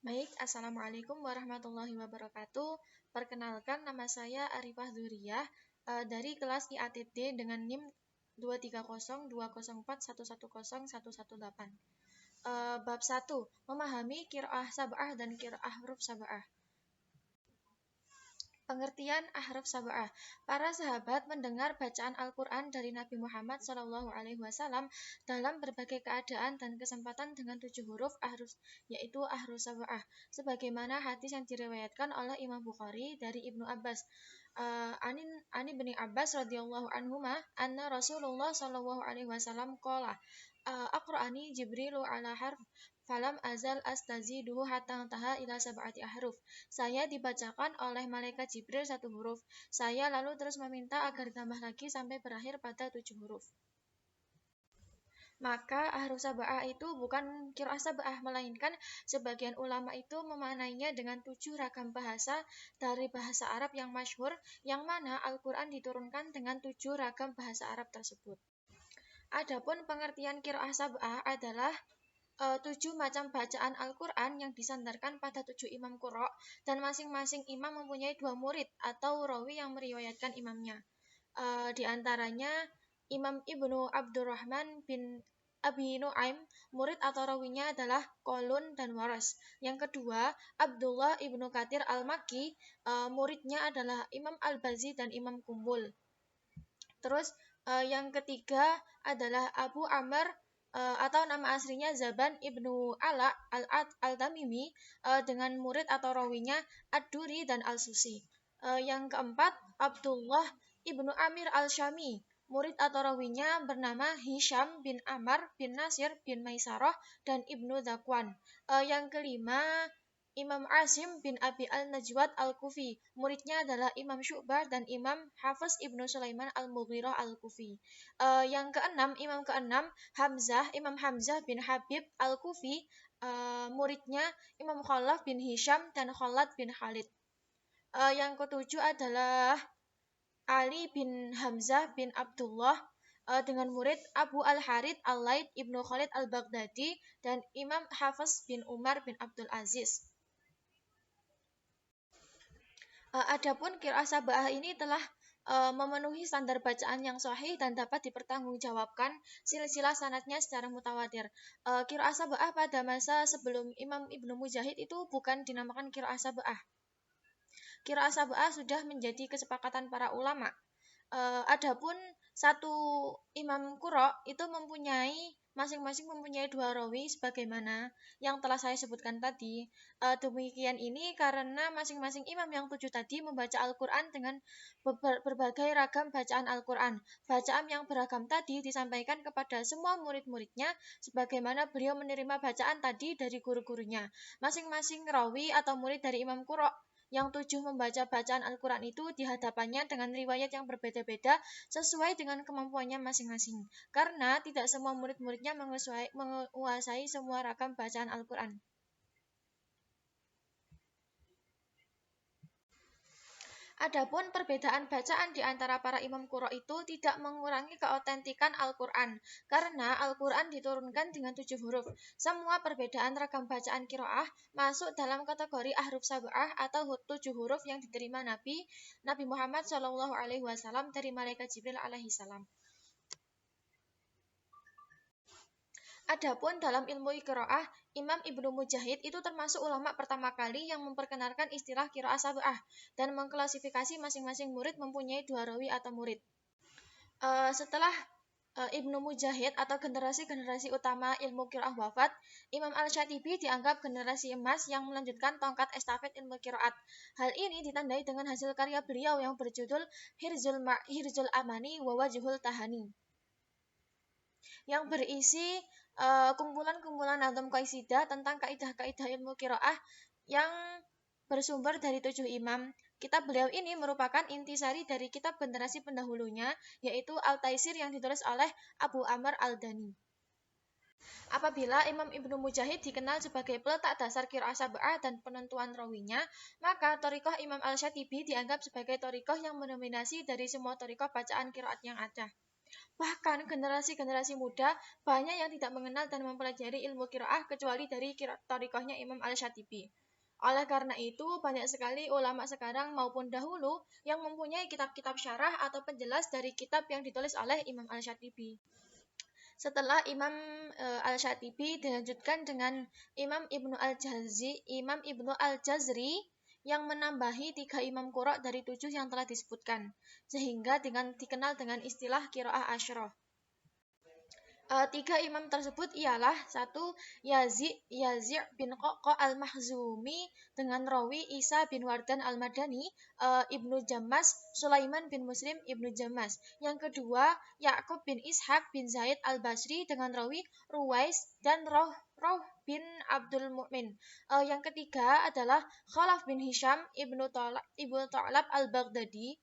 Baik, Assalamualaikum warahmatullahi wabarakatuh. Perkenalkan, nama saya Arifah Zuriyah dari kelas IATD dengan NIM 2302041110118. Bab 1. Memahami qiraah sab'ah dan qiraah huruf sab'ah. Pengertian ahruf sab'ah. Para sahabat mendengar bacaan Al-Quran dari Nabi Muhammad SAW dalam berbagai keadaan dan kesempatan dengan 7 huruf ahruf, yaitu ahruf sab'ah, sebagaimana hadis yang diriwayatkan oleh Imam Bukhari dari Ibnu Abbas. Ani bin Abbas radhiyallahu anhuma anna Rasulullah sallallahu alaihi wasallam qala aqra'ani Jibrilu ala harf falam azal astaziduhu hatta taha ila sab'ati ahruf. Saya dibacakan oleh malaikat Jibril 1 huruf. Saya lalu terus meminta agar ditambah lagi sampai berakhir pada 7 huruf. Maka ahruf sab'ah itu bukan qiraah sab'ah, melainkan sebagian ulama itu memaknainya dengan 7 ragam bahasa dari bahasa Arab yang masyhur, yang mana Al-Quran diturunkan dengan 7 ragam bahasa Arab tersebut. Adapun pengertian qiraah sab'ah adalah 7 macam bacaan Al-Quran yang disandarkan pada 7 imam qurra, dan masing-masing imam mempunyai 2 murid atau rawi yang meriwayatkan imamnya. Di antaranya Imam Ibnu Abdurrahman bin Abi Nu'aim, murid atau rawinya adalah Qalun dan Waras. Yang kedua, Abdullah Ibnu Katsir Al-Makki, muridnya adalah Imam Al-Bazi dan Imam Kumbul. Terus yang ketiga adalah Abu Amr atau nama aslinya Zaban Ibnu Ala Al-Tamimi, dengan murid atau rawinya Ad-Duri dan Al-Susi. Yang keempat, Abdullah Ibnu Amir Al-Syami, murid atau rawinya bernama Hisham bin Ammar bin Nasir bin Maisarah dan Ibnu Zakwan. Yang kelima, Imam Asim bin Abi Al-Najwad Al-Kufi, muridnya adalah Imam Syu'bah dan Imam Hafiz Ibnu Sulaiman Al-Mughirah Al-Kufi. Yang keenam, Imam keenam, Imam Hamzah bin Habib Al-Kufi, muridnya Imam Khalaf bin Hisham dan Khalad bin Khalid. Yang ketujuh adalah Ali bin Hamzah bin Abdullah, dengan murid Abu Al-Harith Al-Laid Ibnu Khalid Al-Baghdadi dan Imam Hafiz bin Umar bin Abdul Aziz. Adapun qiraah sab'ah ini telah memenuhi standar bacaan yang sahih dan dapat dipertanggungjawabkan silsilah sanadnya secara mutawatir. Qiraah sab'ah pada masa sebelum Imam Ibnu Mujahid itu bukan dinamakan qiraah sab'ah. Qiraah sab'ah sudah menjadi kesepakatan para ulama. Adapun satu imam qurra itu masing-masing mempunyai 2 rawi sebagaimana yang telah saya sebutkan tadi. Demikian ini karena masing-masing imam yang 7 tadi membaca Al-Quran dengan berbagai ragam bacaan Al-Quran. Bacaan yang beragam tadi disampaikan kepada semua murid-muridnya sebagaimana beliau menerima bacaan tadi dari guru-gurunya. Masing-masing rawi atau murid dari imam qurra yang 7 membaca bacaan Al-Quran itu di hadapannya dengan riwayat yang berbeda-beda sesuai dengan kemampuannya masing-masing, karena tidak semua murid-muridnya menguasai semua ragam bacaan Al-Quran. Adapun perbedaan bacaan di antara para imam qurra itu tidak mengurangi keautentikan Al-Quran, karena Al-Quran diturunkan dengan 7 huruf. Semua perbedaan ragam bacaan qiraah masuk dalam kategori ahruf sab'ah atau 7 huruf yang diterima Nabi Muhammad SAW dari malaikat Jibril alaihi salam. Adapun dalam ilmu qiraah, Imam Ibnu Mujahid itu termasuk ulama pertama kali yang memperkenalkan istilah qiraah sab'ah dan mengklasifikasi masing-masing murid mempunyai 2 rawi atau murid. Setelah Ibnu Mujahid atau generasi-generasi utama ilmu qiraah wafat, Imam Al-Syatibi dianggap generasi emas yang melanjutkan tongkat estafet ilmu qiraat. Hal ini ditandai dengan hasil karya beliau yang berjudul Hirzul Amani wa Wajhul Tahani, yang berisi kumpulan-kumpulan nazm qaidah tentang kaidah-kaidah ilmu qiraah yang bersumber dari 7 imam. Kitab beliau ini merupakan intisari dari kitab generasi pendahulunya, yaitu Al-Taisir yang ditulis oleh Abu Amr Al-Dani. Apabila Imam Ibnu Mujahid dikenal sebagai peletak dasar qiraah sab'ah dan penentuan rawinya, maka thariqah Imam Al-Syatibi dianggap sebagai thariqah yang mendominasi dari semua thariqah bacaan qiraat yang ada. Bahkan generasi-generasi muda banyak yang tidak mengenal dan mempelajari ilmu qiraah kecuali dari thariqahnya Imam Al-Syatibi. Oleh karena itu, banyak sekali ulama sekarang maupun dahulu yang mempunyai kitab-kitab syarah atau penjelas dari kitab yang ditulis oleh Imam Al-Syatibi. Setelah Imam Al-Syatibi dilanjutkan dengan Imam Ibnu Al-Jazri yang menambahi 3 imam qura dari 7 yang telah disebutkan, sehingga dikenal dengan istilah qiraah asyroh. 3 imam tersebut ialah satu Yazid bin Qoqo al-Makhzumi dengan rawi Isa bin Wardan al-Madani, Ibnu Jammas, Sulaiman bin Muslim Ibnu Jammas. Yang kedua Ya'qub bin Ishaq bin Zaid al-Basri dengan rawi Ruwais dan Roh bin Abdul Mu'min. Yang ketiga adalah Khalaf bin Hisham Ibnu Ta'lab al-Baghdadi.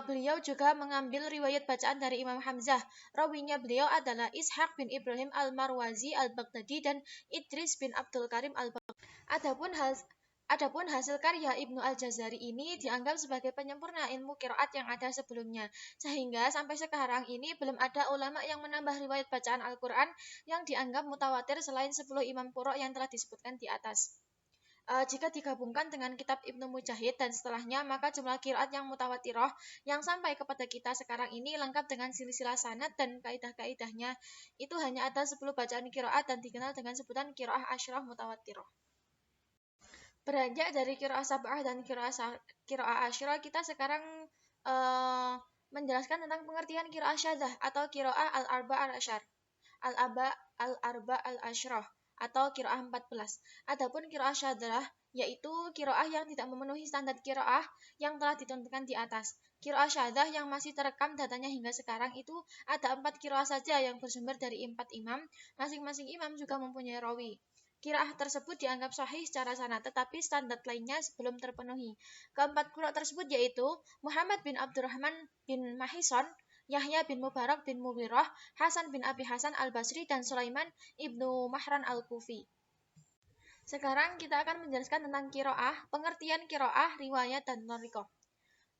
Beliau juga mengambil riwayat bacaan dari Imam Hamzah. Rawinya beliau adalah Ishaq bin Ibrahim al-Marwazi al-Baghdadi dan Idris bin Abdul Karim al-Baghdadi. Adapun hasil karya Ibnu Al-Jazari ini dianggap sebagai penyempurna ilmu qiraat yang ada sebelumnya. Sehingga sampai sekarang ini belum ada ulama yang menambah riwayat bacaan Al-Quran yang dianggap mutawatir selain 10 imam qura yang telah disebutkan di atas. Jika digabungkan dengan kitab Ibnu Mujahid dan setelahnya, maka jumlah qiraat yang mutawatirah yang sampai kepada kita sekarang ini lengkap dengan silsilah sanad dan kaidah-kaidahnya. Itu hanya ada 10 bacaan qiraat dan dikenal dengan sebutan qiraah asyrah mutawatirah. Beranjak dari qiraah sab'ah dan qiraah asyrah, kita sekarang menjelaskan tentang pengertian qiraah syadzah atau qiraah al-arba al-asyar. Al-arba al-asyrah atau qiraah 14. Adapun qiraah syadzah yaitu qiraah yang tidak memenuhi standar qiraah yang telah ditentukan di atas. Qiraah syadzah yang masih terekam datanya hingga sekarang itu ada 4 qiraah saja yang bersumber dari 4 imam. Masing-masing imam juga mempunyai rawi. Qiraah tersebut dianggap sahih secara sanad, tetapi standar lainnya belum terpenuhi. Keempat qiraah tersebut yaitu Muhammad bin Abdurrahman bin Mahison, Yahya bin Mubarak bin Mughirah, Hasan bin Abi Hasan al-Basri, dan Sulaiman ibnu Mahran al-Kufi. Sekarang kita akan menjelaskan tentang qiraah, pengertian qiraah, riwayat, dan thariqah.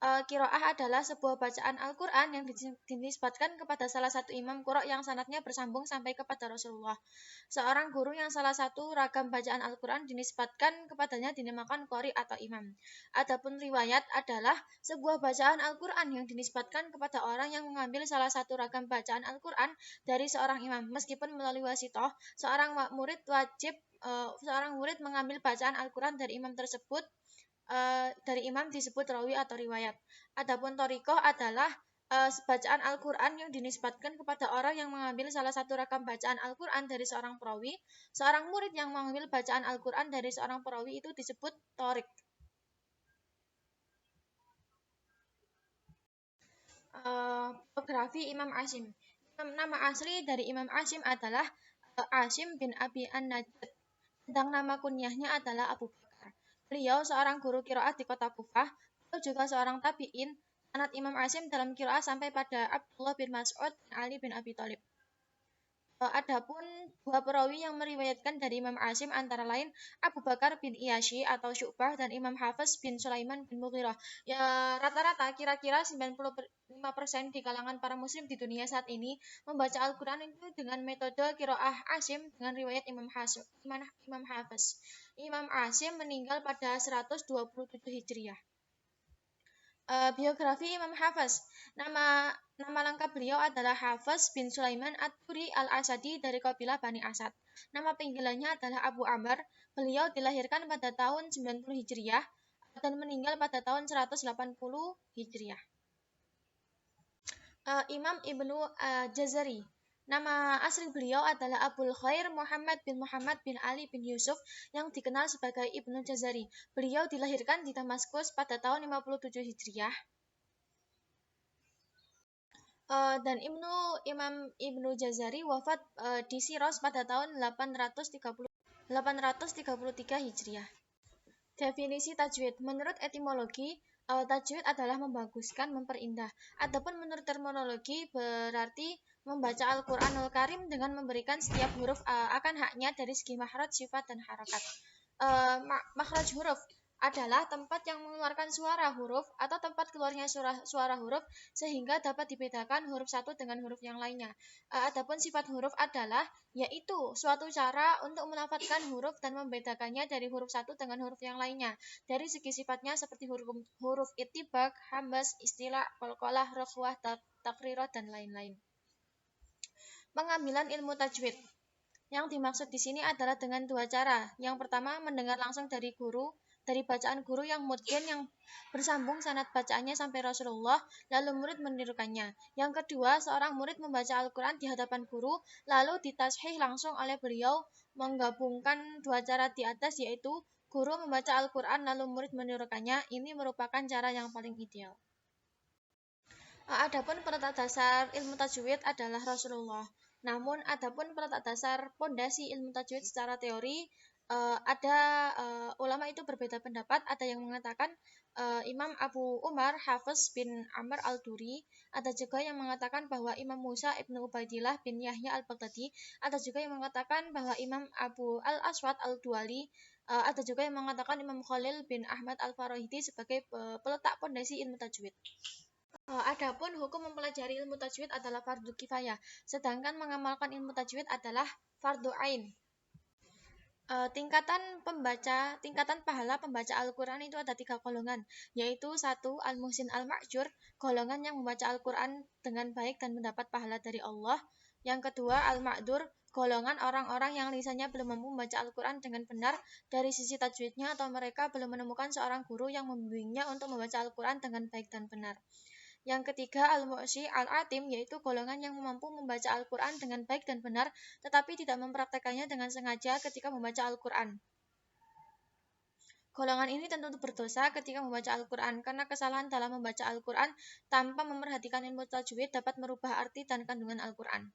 Qiraah adalah sebuah bacaan Al-Quran yang dinisbatkan kepada salah satu imam qura yang sanadnya bersambung sampai kepada Rasulullah. Seorang guru yang salah satu ragam bacaan Al-Quran dinisbatkan kepadanya dinamakan qari atau imam. Adapun riwayat adalah sebuah bacaan Al-Quran yang dinisbatkan kepada orang yang mengambil salah satu ragam bacaan Al-Quran dari seorang imam. Meskipun melalui wasithah, seorang murid mengambil bacaan Al-Quran dari imam tersebut. Dari imam disebut rawi atau riwayat. Adapun thariqah adalah bacaan Al-Quran yang dinisbatkan kepada orang yang mengambil salah satu ragam bacaan Al-Quran dari seorang perawi. Seorang murid yang mengambil bacaan Al-Quran dari seorang perawi itu disebut thariq. Biografi Imam Asim. Nama asli dari Imam Asim adalah Asim bin Abi An-Najjad. Sedang nama kunyahnya adalah Abu Bakar. Beliau seorang guru qiraat di kota Kufah. Beliau juga seorang tabi'in. Sanad Imam Asim dalam qiraat sampai pada Abdullah bin Mas'ud dan Ali bin Abi Thalib. Adapun dua perawi yang meriwayatkan dari Imam Asim antara lain Abu Bakar bin Iyasy atau Syu'bah dan Imam Hafiz bin Sulaiman bin Mughirah. Ya, rata-rata kira-kira 95% di kalangan para muslim di dunia saat ini membaca Al-Quran itu dengan metode qiraah Asim dengan riwayat Imam Hafiz. Imam Asim meninggal pada 127 Hijriah. Biografi Imam Hafiz. Nama lengkap beliau adalah Hafiz bin Sulaiman At-Turi Al-Asadi dari kabilah Bani Asad. Nama panggilannya adalah Abu Amr. Beliau dilahirkan pada tahun 90 Hijriah dan meninggal pada tahun 180 Hijriah. Imam Ibnu Jazari. Nama asli beliau adalah Abul Khair Muhammad bin Ali bin Yusuf yang dikenal sebagai Ibnu Jazari. Beliau dilahirkan di Damaskus pada tahun 57 Hijriah. Dan Imam Ibnu Jazari wafat di Siros pada tahun 833 Hijriah. Definisi tajwid. Menurut etimologi, tajwid adalah membaguskan, memperindah. Adapun menurut terminologi berarti membaca Al-Qur'anul Karim dengan memberikan setiap huruf akan haknya dari segi makhraj, sifat, dan harakat. Makhraj huruf adalah tempat yang mengeluarkan suara huruf atau tempat keluarnya suara huruf sehingga dapat dibedakan huruf satu dengan huruf yang lainnya. Adapun sifat huruf adalah yaitu suatu cara untuk melafadzkan huruf dan membedakannya dari huruf satu dengan huruf yang lainnya. Dari segi sifatnya seperti huruf itibak, hambas, istilah, qalqalah, rakhwah, takrirah dan lain-lain. Pengambilan ilmu tajwid. Yang dimaksud di sini adalah dengan dua cara. Yang pertama, mendengar langsung dari guru, dari bacaan guru yang mutqin yang bersambung sanad bacaannya sampai Rasulullah, lalu murid menirukannya. Yang kedua, seorang murid membaca Al-Quran di hadapan guru, lalu ditashih langsung oleh beliau, menggabungkan dua cara di atas, yaitu guru membaca Al-Quran lalu murid menirukannya. Ini merupakan cara yang paling ideal. Adapun peletak dasar ilmu tajwid adalah Rasulullah. Namun adapun peletak dasar pondasi ilmu tajwid secara teori ada ulama itu berbeda pendapat. Ada yang mengatakan Imam Abu Umar Hafiz bin Amr al-Duri, ada juga yang mengatakan bahwa Imam Musa ibnu Ubaidillah bin Yahya al-Baghdadi, ada juga yang mengatakan bahwa Imam Abu al-Aswad al-Duali, ada juga yang mengatakan Imam Khalil bin Ahmad al-Farahidi sebagai peletak pondasi ilmu tajwid. Adapun hukum mempelajari ilmu tajwid adalah fardu kifayah, sedangkan mengamalkan ilmu tajwid adalah fardu ain. Tingkatan pahala pembaca Al-Quran itu ada 3 golongan, yaitu 1. Al-Muhsin Al-Ma'jur, golongan yang membaca Al-Quran dengan baik dan mendapat pahala dari Allah. Yang kedua, Al-Ma'dur, golongan orang-orang yang lisannya belum mampu membaca Al-Quran dengan benar dari sisi tajwidnya, atau mereka belum menemukan seorang guru yang membimbingnya untuk membaca Al-Quran dengan baik dan benar. Yang ketiga, al-mu'syi al-atim, yaitu golongan yang mampu membaca Al-Quran dengan baik dan benar, tetapi tidak mempraktekannya dengan sengaja ketika membaca Al-Quran. Golongan ini tentu berdosa ketika membaca Al-Quran, karena kesalahan dalam membaca Al-Quran tanpa memperhatikan ilmu tajwid dapat merubah arti dan kandungan Al-Quran.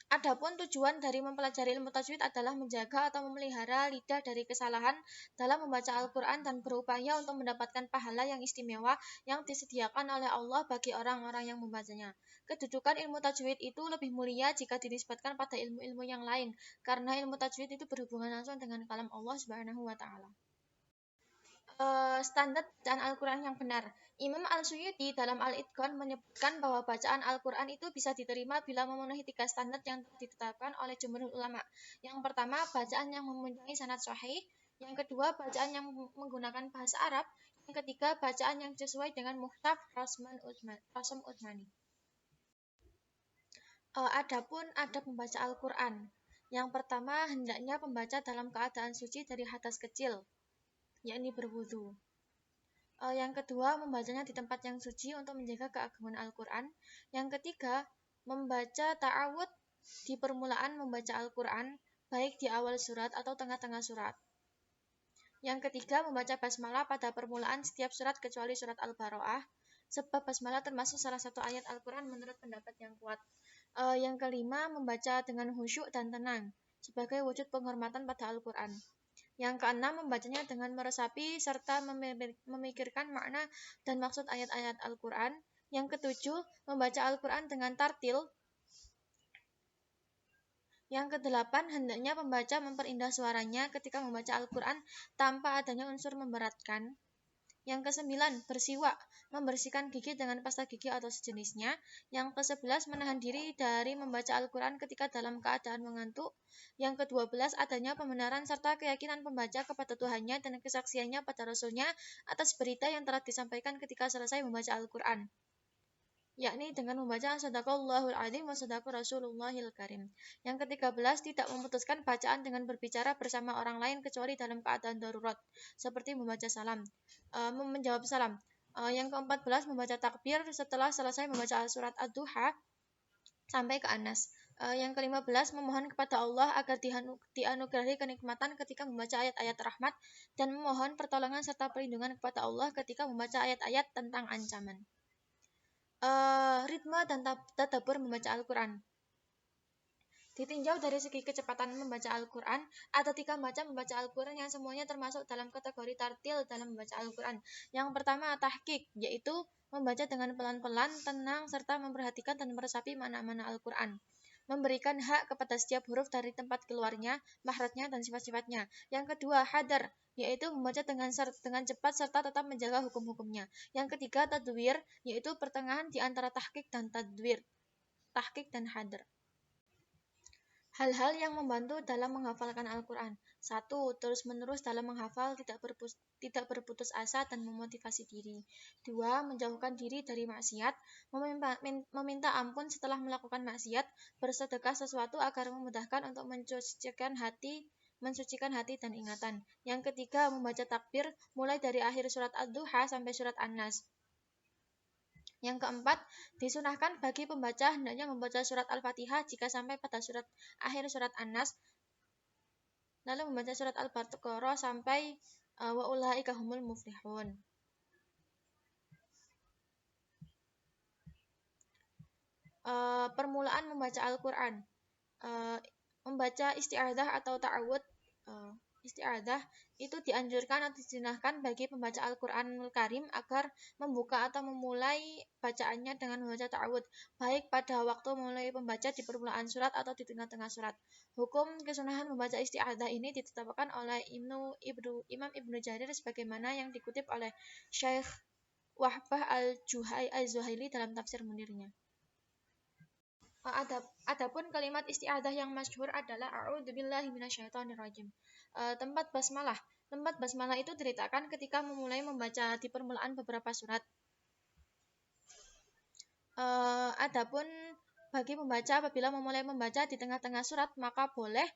Adapun tujuan dari mempelajari ilmu tajwid adalah menjaga atau memelihara lidah dari kesalahan dalam membaca Al-Quran dan berupaya untuk mendapatkan pahala yang istimewa yang disediakan oleh Allah bagi orang-orang yang membacanya. Kedudukan ilmu tajwid itu lebih mulia jika dinisbatkan pada ilmu-ilmu yang lain, karena ilmu tajwid itu berhubungan langsung dengan kalam Allah Subhanahu wa Ta'ala. Standar bacaan Al-Quran yang benar. Imam Al-Suyuti dalam Al-Itqan menyebutkan bahwa bacaan Al-Quran itu bisa diterima bila memenuhi 3 standar yang ditetapkan oleh jumhur ulama. Yang pertama, bacaan yang mempunyai sanad sahih. Yang kedua, bacaan yang menggunakan bahasa Arab. Yang ketiga, bacaan yang sesuai dengan muhtaf Rasm Utsmani. Adapun adab membaca Al-Quran. Yang pertama, hendaknya pembaca dalam keadaan suci dari hadas kecil, yakni berwudu. Yang kedua, membacanya di tempat yang suci untuk menjaga keagungan Al-Quran. Yang ketiga, membaca ta'awud di permulaan membaca Al-Quran, baik di awal surat atau tengah-tengah surat. Yang ketiga, membaca basmalah pada permulaan setiap surat kecuali surat Al-Baro'ah, sebab basmalah termasuk salah satu ayat Al-Quran menurut pendapat yang kuat. Yang kelima, membaca dengan khusyuk dan tenang, sebagai wujud penghormatan pada Al-Quran. Yang keenam, membacanya dengan meresapi serta memikirkan makna dan maksud ayat-ayat Al-Quran. Yang ketujuh, membaca Al-Quran dengan tartil. Yang kedelapan, hendaknya pembaca memperindah suaranya ketika membaca Al-Quran tanpa adanya unsur memberatkan. Yang kesembilan, bersiwak, membersihkan gigi dengan pasta gigi atau sejenisnya. Yang ke-11, menahan diri dari membaca Al-Quran ketika dalam keadaan mengantuk. Yang ke-12, adanya pembenaran serta keyakinan pembaca kepada Tuhannya dan kesaksiannya pada Rasulnya atas berita yang telah disampaikan ketika selesai membaca Al-Quran, yakni dengan membaca Sadaqallahul Azim wa Sadaqur Rasulullahil Karim. Yang ke-13, tidak memutuskan bacaan dengan berbicara bersama orang lain kecuali dalam keadaan darurat, seperti membaca salam, menjawab salam. Yang ke-14, membaca takbir setelah selesai membaca surat Ad-Duha sampai ke Anas. Yang ke-15, memohon kepada Allah agar dianugerahi kenikmatan ketika membaca ayat-ayat rahmat dan memohon pertolongan serta perlindungan kepada Allah ketika membaca ayat-ayat tentang ancaman. Ritme dan tadabbur membaca Al-Quran. Ditinjau dari segi kecepatan membaca Al-Quran, ada 3 macam membaca Al-Quran yang semuanya termasuk dalam kategori tartil dalam membaca Al-Quran. Yang pertama, tahqiq, yaitu membaca dengan pelan-pelan, tenang, serta memperhatikan dan meresapi makna-makna Al-Quran. memberikan hak kepada setiap huruf dari tempat keluarnya, makhrajnya, dan sifat-sifatnya. Yang kedua, hadar, yaitu membaca dengan cepat serta tetap menjaga hukum-hukumnya. Yang ketiga, tadwir, yaitu pertengahan di antara tahqiq dan tadwir, tahqiq dan hadar. Hal-hal yang membantu dalam menghafalkan Al-Quran. 1. Terus-menerus dalam menghafal, tidak berputus asa dan memotivasi diri. 2. Menjauhkan diri dari maksiat, meminta ampun setelah melakukan maksiat, bersedekah sesuatu agar memudahkan untuk mensucikan hati dan ingatan. Yang ketiga, membaca takbir mulai dari akhir surat Ad-Duha sampai surat An-Nas. Yang keempat, disunahkan bagi pembaca hendaknya membaca surat Al-Fatihah jika sampai pada akhir surat An-Nas, lalu membaca surat Al-Baqarah sampai wa ulaika humul muflihun. Permulaan membaca Al-Quran. Membaca isti'adzah atau ta'awud. Isti'adzah itu dianjurkan atau disunahkan bagi pembaca Al-Quranul Karim agar membuka atau memulai bacaannya dengan membaca ta'awud, baik pada waktu mulai pembaca di permulaan surat atau di tengah-tengah surat. Hukum kesunahan membaca isti'adzah ini ditetapkan oleh Imam Ibnu Jarir sebagaimana yang dikutip oleh Syekh Wahbah al-Zuhaili dalam tafsir Munirnya. Adapun kalimat isti'adzah yang masyhur adalah a'udzubillahi minasyaitonirrajim. Tempat basmalah. Tempat basmalah itu diletakkan ketika memulai membaca di permulaan beberapa surat. Adapun bagi pembaca apabila memulai membaca di tengah-tengah surat, maka boleh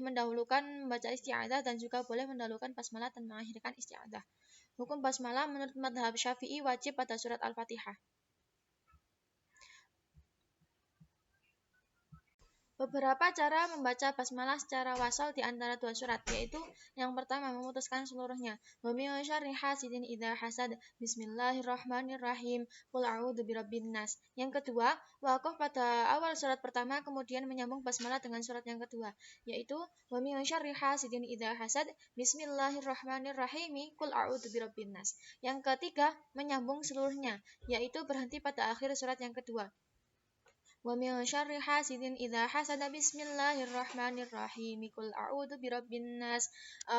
mendahulukan membaca isti'adzah dan juga boleh mendahulukan basmalah dan mengakhirkan isti'adzah. Hukum basmalah menurut mazhab Syafi'i wajib pada surat Al-Fatihah. Beberapa cara membaca basmalah secara wasal di antara dua surat, yaitu yang pertama memutuskan seluruhnya. Wa min syarri hasidin idza hasad. Bismillahirrahmanirrahim. Qul a'udzu birabbin nas. Yang kedua, waqaf pada awal surat pertama kemudian menyambung basmalah dengan surat yang kedua, yaitu wa min syarri hasidin idza hasad. Bismillahirrahmanirrahim. Qul a'udzu birabbin nas. Yang ketiga, menyambung seluruhnya, yaitu berhenti pada akhir surat yang kedua. Wa min syarri hasidin idza hasada. Bismillahirrahmanirrahim. Qul a'udzu birabbin nas.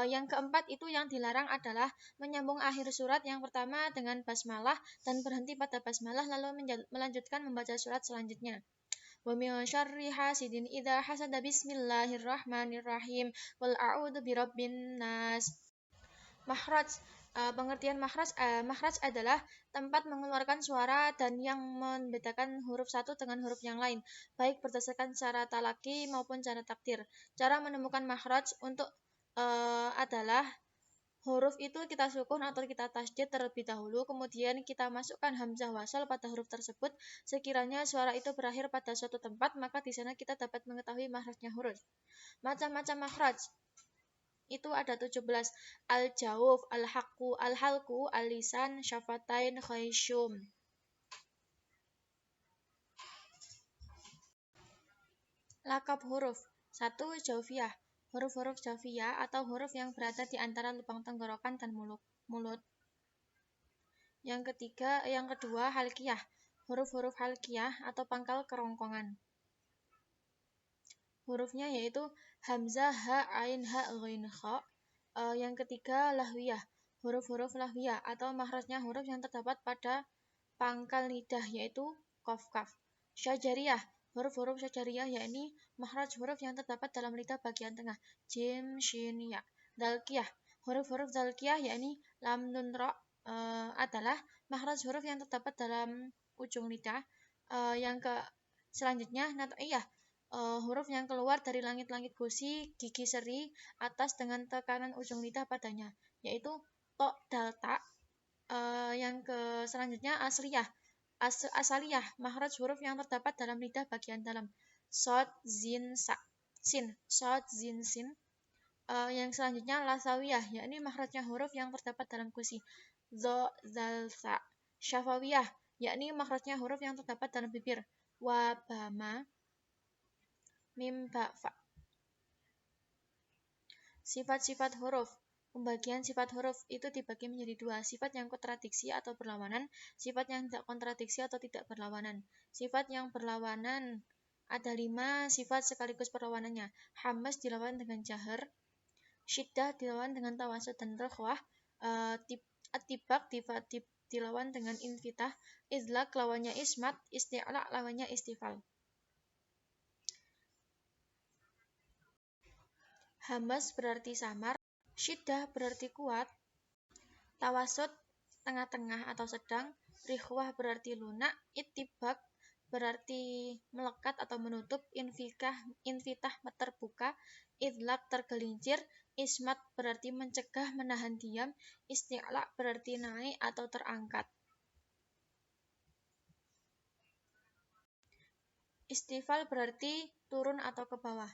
Yang keempat itu yang dilarang adalah menyambung akhir surat yang pertama dengan basmalah dan berhenti pada basmalah lalu melanjutkan membaca surat selanjutnya. Wa min syarri hasidin idza hasada. Bismillahirrahmanirrahim. Qul a'udzu birabbin nas. Makhraj. Pengertian makhraj adalah tempat mengeluarkan suara dan yang membedakan huruf satu dengan huruf yang lain, baik berdasarkan cara talaki maupun cara takdir. Cara menemukan makhraj untuk adalah huruf itu kita sukun atau kita tasydid terlebih dahulu, kemudian kita masukkan hamzah wasal pada huruf tersebut. Sekiranya suara itu berakhir pada suatu tempat, maka di sana kita dapat mengetahui makhrajnya huruf. Macam-macam makhraj itu ada 17. Al-jawf, al-halku, al-lisan, syafatain, khayshum. Lakab huruf. 1. Jawfiyah. Huruf-huruf jawfiyah atau huruf yang berada di antara lubang tenggorokan dan mulut. Yang kedua, halqiyah. Huruf-huruf halqiyah atau pangkal kerongkongan. Hurufnya yaitu hamzah, ha, ain, ha, ghain, kha. Yang ketiga, lahwiyah. Huruf-huruf lahwiyah atau makhrajnya huruf yang terdapat pada pangkal lidah yaitu qaf, kaf. Syajariyah. Huruf-huruf syajariyah yakni makhraj huruf yang terdapat dalam lidah bagian tengah, jim, shin, ya. Dzalqiyah. Huruf-huruf dzalqiyah yakni lam, nun, ra adalah makhraj huruf yang terdapat dalam ujung lidah. Selanjutnya nat'iyah. Huruf yang keluar dari langit-langit gusi, gigi seri, atas dengan tekanan ujung lidah padanya, yaitu to, dal, ta. Selanjutnya asaliyah, makhraj huruf yang terdapat dalam lidah bagian dalam, sod, zin, sa, sin, sod, zin, sin. Yang selanjutnya lasawiyah, yakni makhrajnya huruf yang terdapat dalam gusi, zo, zal, sa. Syafawiyah, yakni makhrajnya huruf yang terdapat dalam bibir, wa, ba, ma, mim, ba, fa. Sifat-sifat huruf. Pembagian sifat huruf itu dibagi menjadi dua, sifat yang kontradiksi atau berlawanan, sifat yang tidak kontradiksi atau tidak berlawanan. Sifat yang berlawanan Ada 5 sifat sekaligus perlawanannya. Hamas dilawan dengan jahar, syiddah dilawan dengan tawasud dan rakhwah, atibak dilawan dengan infitah, izlak lawannya ismat, isti'la lawannya istifal. Hamas berarti samar, syiddah berarti kuat, tawasud tengah-tengah atau sedang, rikhwah berarti lunak, itibak berarti melekat atau menutup, infitah terbuka, idlak tergelincir, ismat berarti mencegah menahan diam, isti'la berarti naik atau terangkat. Istifal berarti turun atau ke bawah.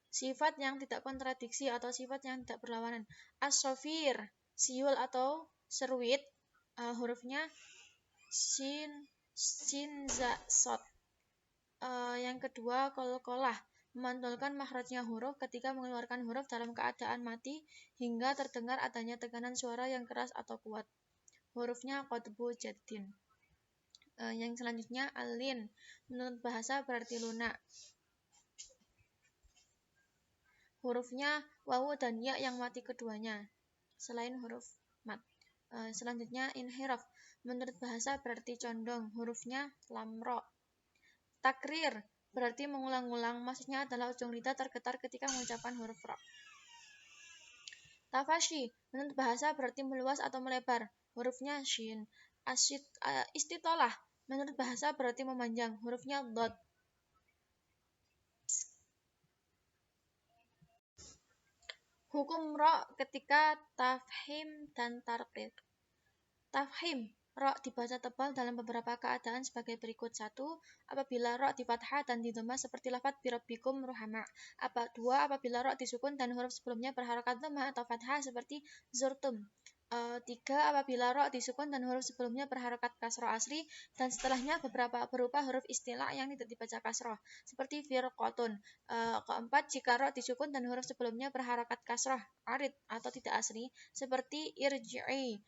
Sifat yang tidak kontradiksi atau sifat yang tidak berlawanan. As-sofir, siul atau seruit, hurufnya sin za sod. Yang kedua qalqalah, memantulkan makhrajnya huruf ketika mengeluarkan huruf dalam keadaan mati hingga terdengar adanya tekanan suara yang keras atau kuat. Hurufnya qatbu jaddin. Yang selanjutnya alin, menurut bahasa berarti lunak. Hurufnya wawu dan ya yang mati keduanya selain huruf mat. Selanjutnya inhiraf, menurut bahasa berarti condong. Hurufnya lam ro. Takrir berarti mengulang-ulang, maksudnya adalah ujung lidah tergetar ketika mengucapkan huruf ro. Tafashi, menurut bahasa berarti meluas atau melebar. Hurufnya shin. Istitolah, menurut bahasa berarti memanjang. Hurufnya dot. Hukum ro ketika tafhim dan tarqiq. Tafhim, ro dibaca tebal dalam beberapa keadaan sebagai berikut. 1. Apabila ro di fathah dan di dhamma seperti lafaz birabbikum ruhama. 2. Apabila ro disukun dan huruf sebelumnya berharokat dhamma atau fathah seperti zurtum. 3. Apabila ro disukun dan huruf sebelumnya berharokat kasroh asri dan setelahnya berupa huruf istilah yang tidak dibaca kasroh seperti firqotun. 4. Jika ro disukun dan huruf sebelumnya berharokat kasroh arid atau tidak asri seperti irji'i.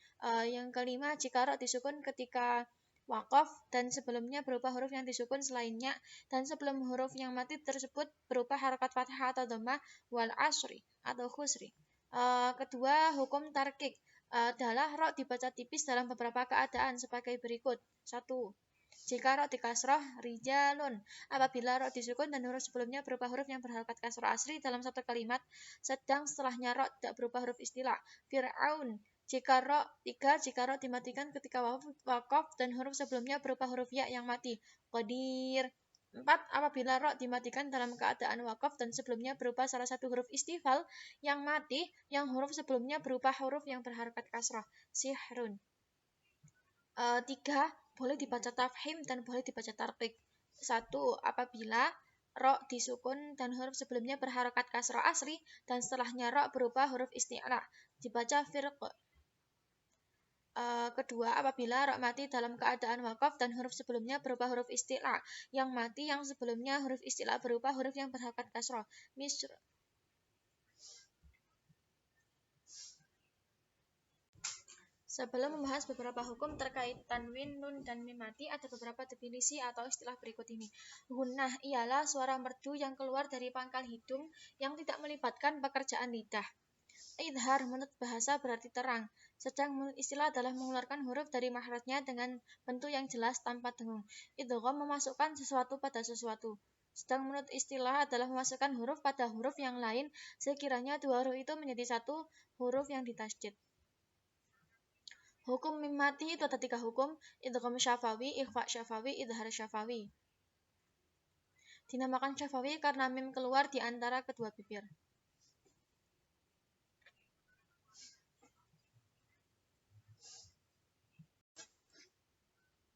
Yang kelima, jika ro disukun ketika waqaf dan sebelumnya berupa huruf yang disukun selainnya dan sebelum huruf yang mati tersebut berupa harokat fathah atau dhammah wal asri atau khusri. Kedua, hukum tarkik adalah ro dibaca tipis dalam beberapa keadaan sebagai berikut. 1. Jika ro dikasroh rijalun, apabila ro disukun dan huruf sebelumnya berupa huruf yang berharokat kasroh asri dalam satu kalimat, sedang setelahnya ro tidak berupa huruf istilah. Fir'aun. Jika ro dimatikan ketika waqaf dan huruf sebelumnya berupa huruf ya yang mati. Qadir. 4. Apabila ro dimatikan dalam keadaan waqaf dan sebelumnya berupa salah satu huruf istifal yang mati, yang huruf sebelumnya berupa huruf yang berharokat kasroh. Sihrun. 3. Boleh dibaca tafhim dan boleh dibaca tarqiq. 1. Apabila ro disukun dan huruf sebelumnya berharokat kasroh asri dan setelahnya ro berupa huruf isti'la, dibaca firq. Kedua, apabila ro mati dalam keadaan waqaf dan huruf sebelumnya berupa huruf isti'la yang mati, yang sebelumnya huruf isti'la berupa huruf yang berharokat kasroh. Misr. Sebelum membahas beberapa hukum terkait tanwin, nun, dan mim mati, ada beberapa definisi atau istilah berikut ini. Gunnah ialah suara merdu yang keluar dari pangkal hidung yang tidak melibatkan pekerjaan lidah. Idhar menurut bahasa berarti terang, sedang menurut istilah adalah mengeluarkan huruf dari makhrajnya dengan bentuk yang jelas tanpa dengung. Idgham memasukkan sesuatu pada sesuatu. Sedang menurut istilah adalah memasukkan huruf pada huruf yang lain sekiranya dua huruf itu menjadi satu huruf yang ditasydid. Hukum mim mati itu ada 3 hukum: idgham syafawi, ikhfa syafawi, idhar syafawi. Dinamakan syafawi karena mim keluar di antara kedua bibir.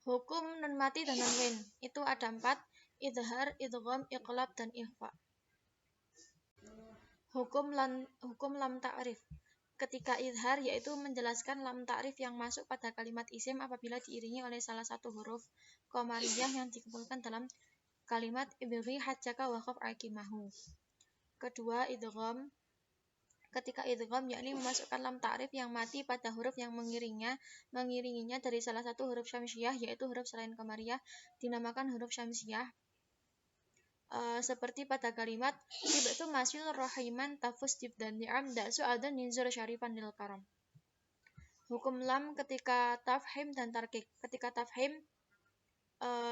Hukum nun mati dan tanwin itu ada 4: idhar, idgham, iqlab, dan ikhfa. Hukum lam ta'rif. Ketika idhar yaitu menjelaskan lam ta'rif yang masuk pada kalimat isim apabila diiringi oleh salah satu huruf qamariyah yang dikumpulkan dalam kalimat ibghi hajjaka waqaf aqimahu. Kedua, idgham. Ketika idgham yakni memasukkan lam ta'rif yang mati pada huruf yang mengiringinya dari salah satu huruf syamsiyah yaitu huruf selain qamariyah dinamakan huruf syamsiyah. seperti pada kalimat tibtu masil rahiman tafus dan ni'am da'su adan ninzur syarifan nil karam. Hukum lam ketika tafhim dan tarkik. Ketika tafhim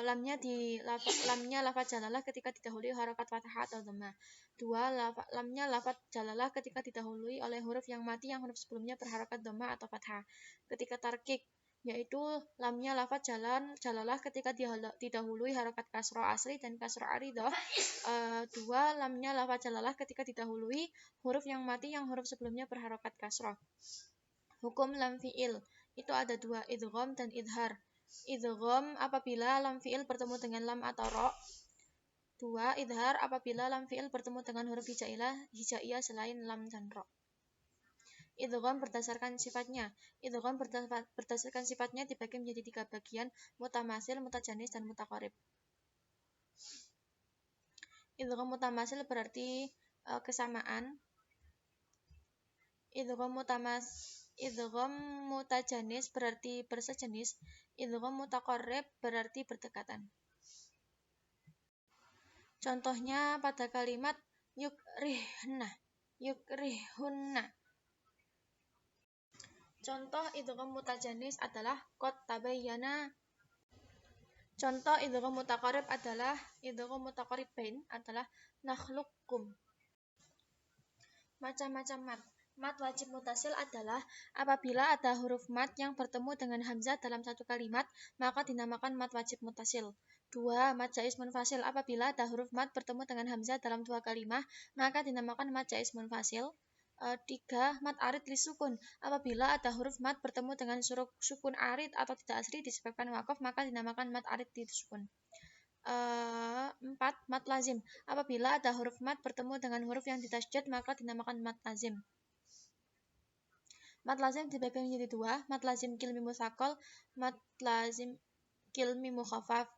lamnya lafaz jalalah ketika didahului harakat fathah atau dhammah. 2. Lamnya lafaz jalalah ketika didahului oleh huruf yang mati yang huruf sebelumnya berharakat dhammah atau fathah. Ketika tarkik, yaitu lamnya lafaz jalalah ketika didahului harakat kasroh asli dan kasroh aridah. 2. Lamnya lafaz jalalah ketika didahului huruf yang mati yang huruf sebelumnya berharakat kasroh. Hukum lam fi'il itu ada 2, idgham dan idhar. Idgham apabila lam fi'il bertemu dengan lam atau ro. 2. Idhar apabila lam fi'il bertemu dengan huruf hijaiyah selain lam dan ro. Idgham berdasarkan sifatnya. Idgham berdasarkan sifatnya dibagi menjadi 3 bagian, mutamasil, mutajanis, dan mutaqarib. Idgham mutamasil berarti kesamaan. Idgham mutajanis berarti bersejenis. Idgham mutaqarrib berarti berdekatan. Contohnya pada kalimat yukrihna. Contoh idgham mutajanis adalah qad tabayyana. Contoh idgham mutaqarrib adalah mutaqarribain adalah nakhluqukum. Macam-macam mat wajib mutasil adalah apabila ada huruf mat yang bertemu dengan hamzah dalam satu kalimat, maka dinamakan mat wajib mutasil. 2. Mat jaiz munfasil apabila ada huruf mat bertemu dengan hamzah dalam 2 kalimat, maka dinamakan mat jaiz munfasil. 3. Mat arid lisukun apabila ada huruf mat bertemu dengan sukun arid atau tidak asli disebabkan waqaf, maka dinamakan mat arid lisukun. 4. Mat lazim apabila ada huruf mat bertemu dengan huruf yang ditasydid, maka dinamakan mat lazim. Mat lazim dibagi menjadi 2, mat lazim kilmi mutsaqal, mat lazim kilmi mukhaffaf.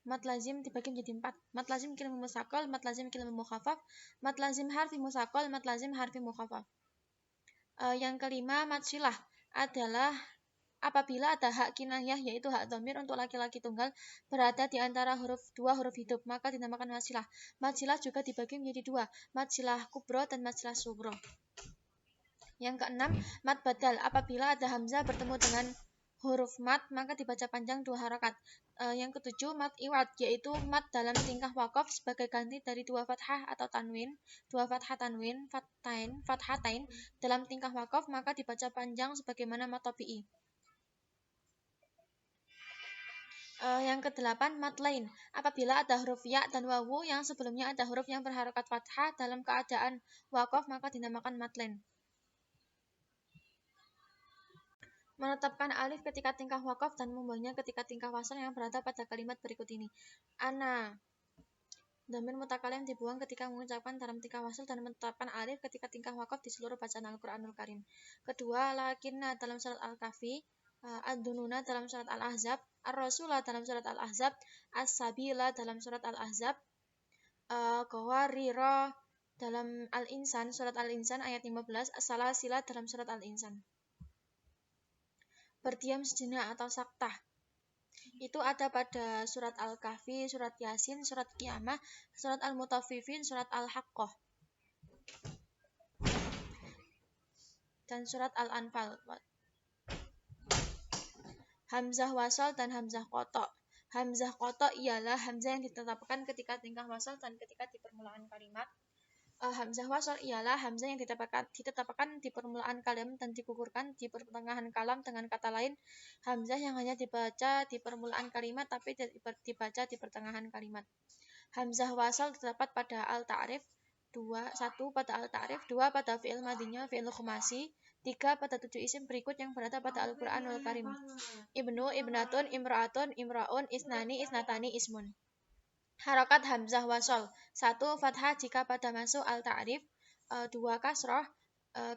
Mat lazim dibagi menjadi 4, mat lazim kilmi mutsaqal, mat lazim kilmi mukhaffaf, mat lazim harfi mutsaqal, mat lazim harfi mukhaffaf. Yang kelima, mat silah adalah apabila ada hak kinayah yaitu hak dhamir untuk laki-laki tunggal berada di antara 2 huruf hidup, maka dinamakan mat silah. Mat silah juga dibagi menjadi 2, mat silah kubro dan mat silah sugro. Yang keenam, mat badal apabila ada hamzah bertemu dengan huruf mat maka dibaca panjang 2 harakat. Yang ketujuh, mat iwad yaitu mat dalam tingkah waqaf sebagai ganti dari 2 fathah atau tanwin, 2 fathah tanwin, fathatain dalam tingkah waqaf maka dibaca panjang sebagaimana mat tabi'i. Yang kedelapan, mat lain apabila ada huruf ya dan wawu yang sebelumnya ada huruf yang berharakat fathah dalam keadaan waqaf maka dinamakan mat lain. Menetapkan alif ketika tingkah waqaf dan membuangnya ketika tingkah wasal yang berada pada kalimat berikut ini. Ana. Dhamir mutakalim dibuang ketika mengucapkan dalam tingkah wasal dan menetapkan alif ketika tingkah waqaf di seluruh bacaan Al-Qur'anul Karim. Kedua, lakinna dalam surat Al-Kahfi, ad-dununa dalam surat Al-Ahzab, ar-rasula dalam surat Al-Ahzab, as-sabila dalam surat Al-Ahzab, qawarira dalam Al-Insan surat Al-Insan ayat 15, as-salasila dalam surat Al-Insan. Berdiam sejenak atau saktah itu ada pada surat Al-Kahfi, surat Yasin, surat Qiyamah, surat Al-Mutaffifin, surat Al-Haqqah, dan surat Al-Anfal. Hamzah wasal dan hamzah qata'. Hamzah qata' ialah hamzah yang ditetapkan ketika tingkah wasal dan ketika di permulaan kalimat. Hamzah wasal ialah hamzah yang ditetapkan di permulaan kalam dan digugurkan di pertengahan kalam. Dengan kata lain, hamzah yang hanya dibaca di permulaan kalimat tapi dibaca di pertengahan kalimat. Hamzah wasal terdapat pada al-ta'rif, 1 pada al-ta'rif, 2 pada fi'il madinya, fi'il khumasi, 3 pada 7 isim berikut yang berada pada Al-Qur'anul Karim. Ibnu, ibnatun, imra'atun, imra'un, isnani, isnatani, ismun. Harakat hamzah wasal. 1 fathah jika pada masuk al-ta'rif, 2 kasrah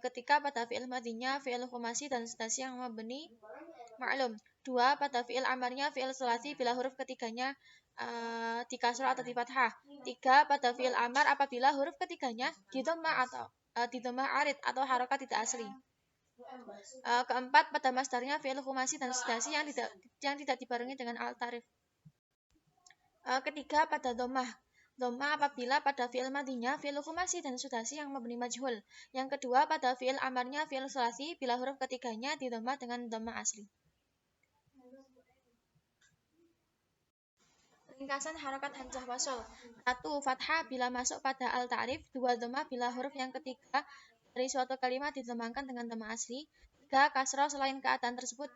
ketika pada fi'il madinya, fi'il khumasi dan seterusnya yang mabni ma'lum. 2 pada fi'il amarnya, fi'il sulasi bila huruf ketiganya di kasrah atau di fathah. 3 pada fi'il amar apabila huruf ketiganya di dhammah atau di dhammah arid atau harakat tidak asli. Keempat pada masdarnya fi'il khumasi dan seterusnya yang tidak dibarengi dengan al-ta'rif. Ketiga pada dhammah. Dhamma apabila pada fi'il madinya fi'il hukumasi dan sudasi yang mabni majhul. Yang kedua pada fi'il amarnya fi'il sulasi bila huruf ketiganya didhamma dengan dhamma asli. Ringkasan harokat hamzah wasol. 1. Fathah bila masuk pada al-ta'rif. 2. Dhamma bila huruf yang ketiga dari suatu kalimat didhammakan dengan dhamma asli. 3. Kasroh selain keadaan tersebut.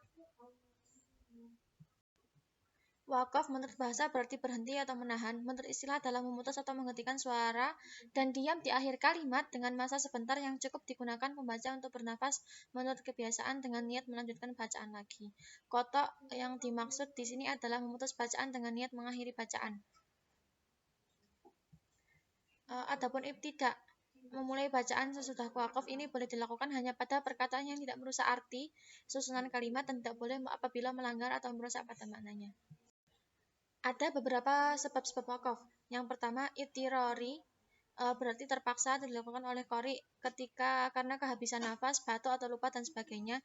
Wakaf menurut bahasa berarti berhenti atau menahan. Menurut istilah adalah memutus atau menghentikan suara dan diam di akhir kalimat dengan masa sebentar yang cukup digunakan pembaca untuk bernafas menurut kebiasaan dengan niat melanjutkan bacaan lagi. Kotok yang dimaksud di sini adalah memutus bacaan dengan niat mengakhiri bacaan. Adapun ibtidak, memulai bacaan sesudah wakaf ini boleh dilakukan hanya pada perkataan yang tidak merusak arti susunan kalimat dan tidak boleh apabila melanggar atau merusak pada maknanya. Ada beberapa sebab-sebab wakaf. Yang pertama, itirori, berarti terpaksa dilakukan oleh qori ketika karena kehabisan nafas, batuk atau lupa dan sebagainya.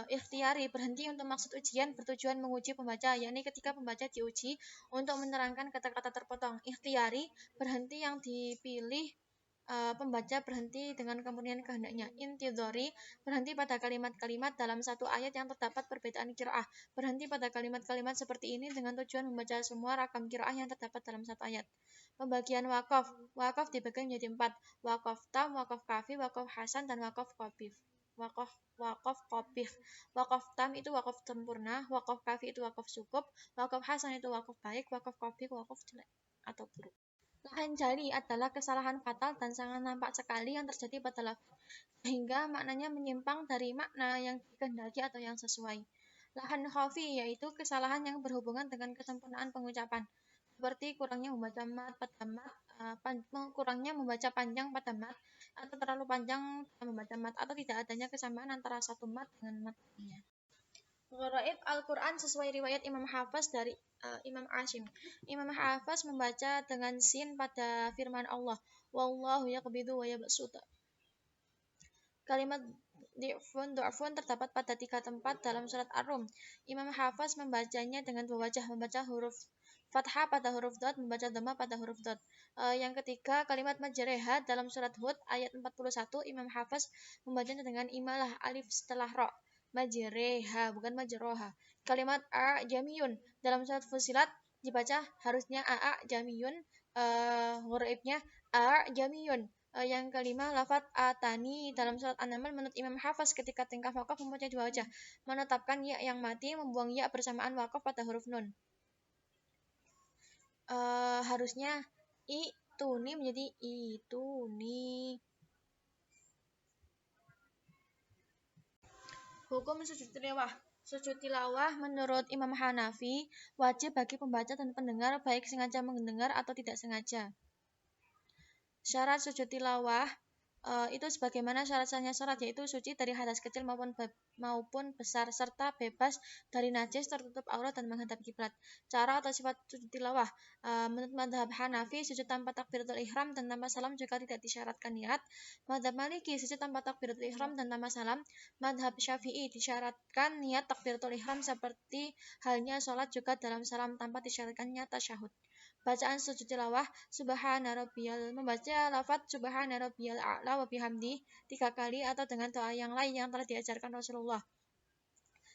Ikhtiari, berhenti untuk maksud ujian bertujuan menguji pembaca, yakni ketika pembaca diuji untuk menerangkan kata-kata terpotong. Ikhtiari, berhenti yang dipilih pembaca berhenti dengan kemurnian kehendaknya. Intidhari, berhenti pada kalimat-kalimat dalam satu ayat yang terdapat perbedaan qiraah. Berhenti pada kalimat-kalimat seperti ini dengan tujuan membaca semua ragam qiraah yang terdapat dalam satu ayat. Pembagian wakaf. Wakaf dibagi menjadi 4. Wakaf tam, wakaf kafi, wakaf hasan, dan wakaf qabih. Wakaf qabih. Wakaf tam itu wakaf sempurna, wakaf kafi itu wakaf cukup, wakaf hasan itu wakaf baik, wakaf qabih wakaf jelek atau buruk. Lahan jali adalah kesalahan fatal dan sangat nampak sekali yang terjadi pada lafaz, sehingga maknanya menyimpang dari makna yang dikehendaki atau yang sesuai. Lahan khafi yaitu kesalahan yang berhubungan dengan kesempurnaan pengucapan, seperti kurangnya membaca mat pada mat, kurangnya membaca panjang pada mat, atau terlalu panjang membaca mat, atau tidak adanya kesamaan antara satu mat dengan mat lainnya. Gharaib Al-Quran sesuai riwayat Imam Hafaz dari Imam Asyim. Imam Hafaz membaca dengan sin pada firman Allah, wallahu yaqbidu wa yabsutu. Kalimat du'fun terdapat pada 3 tempat dalam surat Ar-Rum. Imam Hafaz membacanya dengan dua wajah, membaca huruf fathah pada huruf dot, membaca dhamma pada huruf dot. Yang ketiga, kalimat majreha dalam surat Hud ayat 41, Imam Hafaz membacanya dengan imalah alif setelah ro. Majreha, bukan majroha. Kalimat jamiyun dalam surat Fusilat dibaca harusnya jamiyun, gharaibnya jamiyun. Yang kelima, lafaz atani dalam surat An-Naml menurut Imam Hafaz ketika tingkah wakaf membaca dua wajah, menetapkan ya yang mati, membuang ya bersamaan wakaf pada huruf nun. Harusnya ituni menjadi ituni. Hukum sujud tilawah. Sujud tilawah menurut Imam Hanafi wajib bagi pembaca dan pendengar baik sengaja mendengar atau tidak sengaja. Syarat sujud tilawah itu sebagaimana syarat-syaratnya sholat, yaitu suci dari hadas kecil maupun besar serta bebas dari najis, tertutup aurat dan menghadap kiblat. Cara atau sifat sujud tilawah. Menurut mazhab Hanafi, sujud tanpa takbiratul ihram dan tanpa salam juga tidak disyaratkan niat. Mazhab Maliki, sujud tanpa takbiratul ihram dan tanpa salam. Mazhab Syafi'i disyaratkan niat takbiratul ihram seperti halnya sholat juga dalam salam tanpa disyaratkannya tasyahud. Bacaan sujud tilawah, subhana rabbiyal, membaca lafaz subhana rabbiyal a'la wa bihamdi 3 kali atau dengan doa yang lain yang telah diajarkan Rasulullah.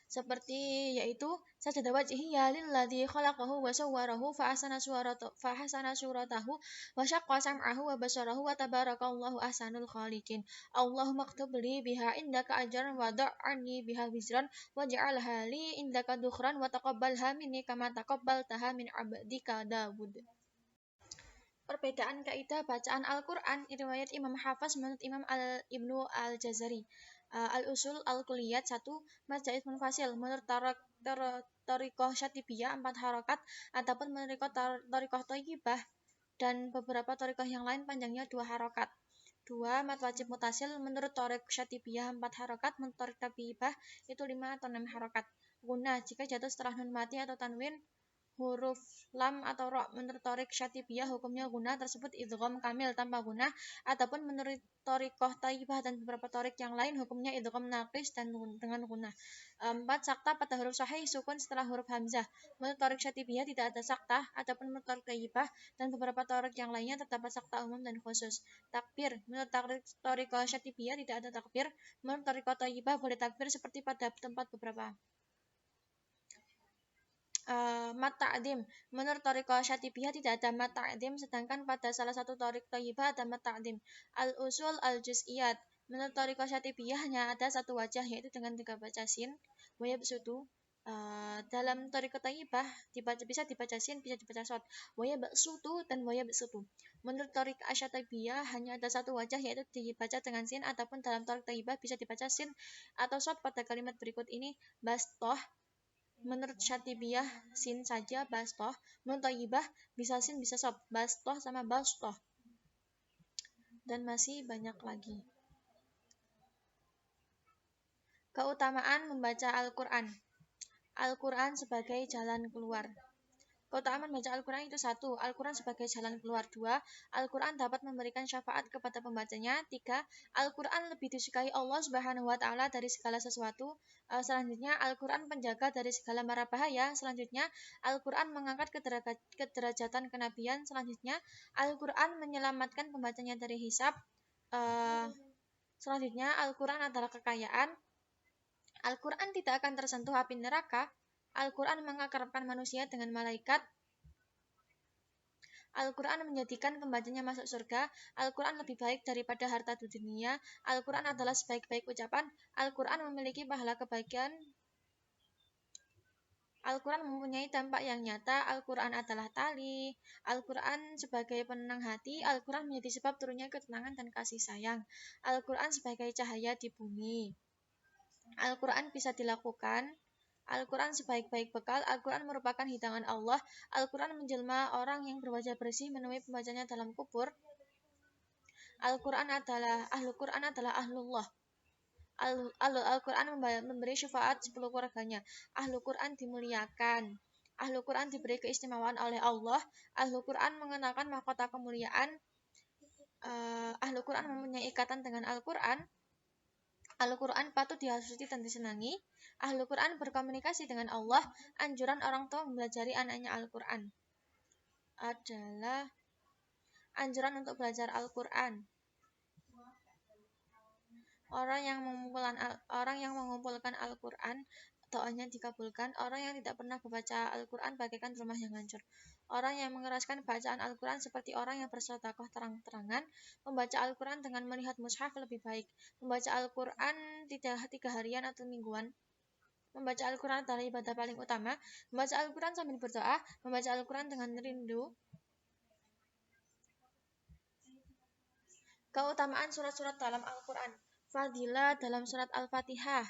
Seperti yaitu sajada wajhiya lilladzi khalaqahu wa sawwarahu fa ahsana suratahu wa syaqqa sam'ahu wa basarahu wa tabarakallahu ahsanul khaliqin. Allahumma ktub li biha indaka ajran wa da'anni biha wizran waj'alha li indaka dukhran wa taqabbalha minni kama taqabbaltaha min 'abdika Dawud. Perbedaan kaidah bacaan Al-Quran riwayat Imam Hafaz menurut Imam Ibnu Al-Jazari. Al-Usul Al-Kulliyat 1. Majais Munfasil menurut Thariqah Syatibiyah 4 harokat, adapun menurut Thariqah Thayyibah dan beberapa thariqah yang lain panjangnya 2 harokat. 2. Mad wajib mutasil menurut Thariqah Syatibiyah 4 harokat, menurut Thariqah Thayyibah itu 5 atau 6 harokat. Guna jika jatuh setelah nun mati atau tanwin huruf lam atau ro. Menurut Thoriq Syatibiyah hukumnya gunah tersebut idgham kamil tanpa gunah, ataupun menurut Thoriqah Thayyibah dan beberapa Thoriq yang lain hukumnya idgham naqis dan dengan gunah. 4. Sakta pada huruf sahih sukun setelah huruf hamzah. Menurut Thoriq Syatibiyah tidak ada sakta, ataupun menurut Thoriq Thayyibah dan beberapa Thoriq yang lainnya terdapat sakta umum dan khusus. Takbir. Menurut Thoriqah Syatibiyah tidak ada takbir. Menurut Thoriqah Thayyibah boleh takbir seperti pada tempat beberapa. Mat ta'dim. Menurut Thoriqah Syatibiyah tidak ada mat ta'dim, sedangkan pada salah satu Thoriq Thayyibah ada mat ta'dim. Al-usul al-juz'iyat. Menurut Thoriqah Syatibiyah hanya ada satu wajah, yaitu dengan 3 baca sin wa yabsutu. Dalam Thoriqah Thayyibah bisa dibaca sin, bisa dibaca shad, wa yabsutu dan wa yabsutu. Menurut Thoriqah Syatibiyah hanya ada satu wajah, yaitu dibaca dengan sin, ataupun dalam Thoriqah Thayyibah bisa dibaca sin atau shad pada kalimat berikut ini: bastoh. Menurut Syatibiyah sin saja bastoh. Menurut Thayyibah bisa sin bisa shad, bastoh sama bastoh. Dan masih banyak lagi. Keutamaan membaca Al-Quran. Al-Quran sebagai jalan keluar. Keutamaan membaca Al-Quran itu: 1. Al-Quran sebagai jalan keluar. 2. Al-Quran dapat memberikan syafaat kepada pembacanya. 3. Al-Quran lebih disukai Allah Subhanahu wa Ta'ala dari segala sesuatu. Selanjutnya, Al-Quran penjaga dari segala mara bahaya. Selanjutnya, Al-Quran mengangkat kederajatan kenabian. Selanjutnya, Al-Quran menyelamatkan pembacanya dari hisab. Selanjutnya, Al-Quran adalah kekayaan. Al-Quran tidak akan tersentuh api neraka. Al-Quran mengakrabkan manusia dengan malaikat. Al-Quran menjadikan pembacanya masuk surga. Al-Quran lebih baik daripada harta dunia. Al-Quran adalah sebaik-baik ucapan. Al-Quran memiliki pahala kebaikan. Al-Quran mempunyai dampak yang nyata. Al-Quran adalah tali. Al-Quran sebagai penenang hati. Al-Quran menjadi sebab turunnya ketenangan dan kasih sayang. Al-Quran sebagai cahaya di bumi. Al-Quran bisa dilakukan. Al-Quran sebaik-baik bekal. Al-Quran merupakan hidangan Allah. Al-Quran menjelma orang yang berwajah bersih menemui pembacanya dalam kubur. Al-Quran adalah ahlullah. Al-Quran memberi syafaat 10 keluarganya. Ahlul Quran dimuliakan. Ahlul Quran diberi keistimewaan oleh Allah. Ahlul Quran mengenakan mahkota kemuliaan. Ahlul Quran mempunyai ikatan dengan Al-Quran. Al-Quran patut dihasuti dan disenangi. Ahlul Quran berkomunikasi dengan Allah. Anjuran orang tua mempelajari anaknya Al-Quran adalah anjuran untuk belajar Al-Quran. Orang yang mengumpulkan Al-Quran, doanya dikabulkan. Orang yang tidak pernah membaca Al-Quran bagaikan rumah yang hancur. Orang yang mengeraskan bacaan Al-Quran seperti orang yang bersedekah terang-terangan. Membaca Al-Quran dengan melihat mushaf lebih baik. Membaca Al-Quran tidak 3 harian atau mingguan. Membaca Al-Quran adalah ibadah paling utama. Membaca Al-Quran sambil berdoa. Membaca Al-Quran dengan rindu. Keutamaan surat-surat dalam Al-Quran. Fadilah dalam surat Al-Fatihah.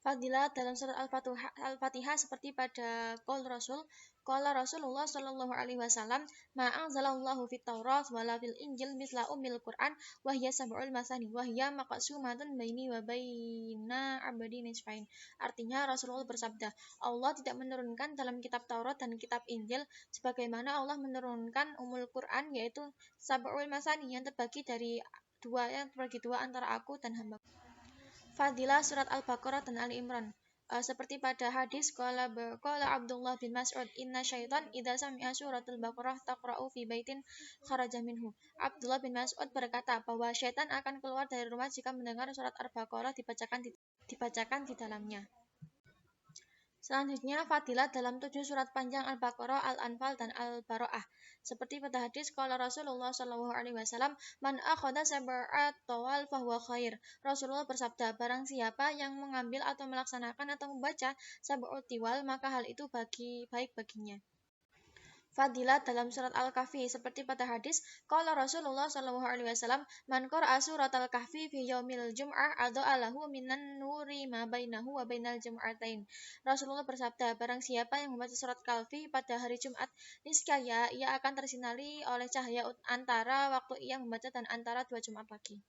Fadilah dalam surat Al-Fatihah seperti pada Qala Rasulullah sallallahu alaihi wasallam, ma anzalallahu fit Taurat wala fil Injil misla ummil Qur'an wa hiya sab'ul masani wa hiya maqsumatun baini wa baina 'abdi nisfain. Artinya Rasulullah bersabda, Allah tidak menurunkan dalam kitab Taurat dan kitab Injil sebagaimana Allah menurunkan Ummul Qur'an, yaitu sab'ul masani yang terbagi dua antara aku dan hamba. Fadilah surat Al-Baqarah dan Ali Imran. Seperti pada hadis qala Abdullah bin Mas'ud, inna syaitan idza sami'a suratul Baqarah taqra'u fi baitin kharaja minhu. Abdullah bin Mas'ud berkata bahwa syaitan akan keluar dari rumah jika mendengar surat Al-Baqarah dibacakan di dalamnya. Selanjutnya, fadilah dalam 7 surat panjang Al-Baqarah, Al-Anfal, dan Al-Bara'ah. Seperti pada hadis qala Rasulullah sallallahu alaihi wasallam, man akhadha sab'at tawal fahuwa khair. Rasulullah bersabda, barang siapa yang mengambil atau melaksanakan atau membaca sab'ut tiwal, maka hal itu baik baginya. Fadilah dalam surat Al-Kahfi seperti pada hadis qala Rasulullah sallallahu alaihi wasallam, man qara'a suratal kahfi fi yaumil jum'ah adha'a lahu minan nuri ma bainahu wa bainal jum'atain. Rasulullah bersabda, barang siapa yang membaca surat Kahfi pada hari Jumat, niscaya ia akan tersinari oleh cahaya antara waktu ia membaca dan antara 2 Jumat lagi.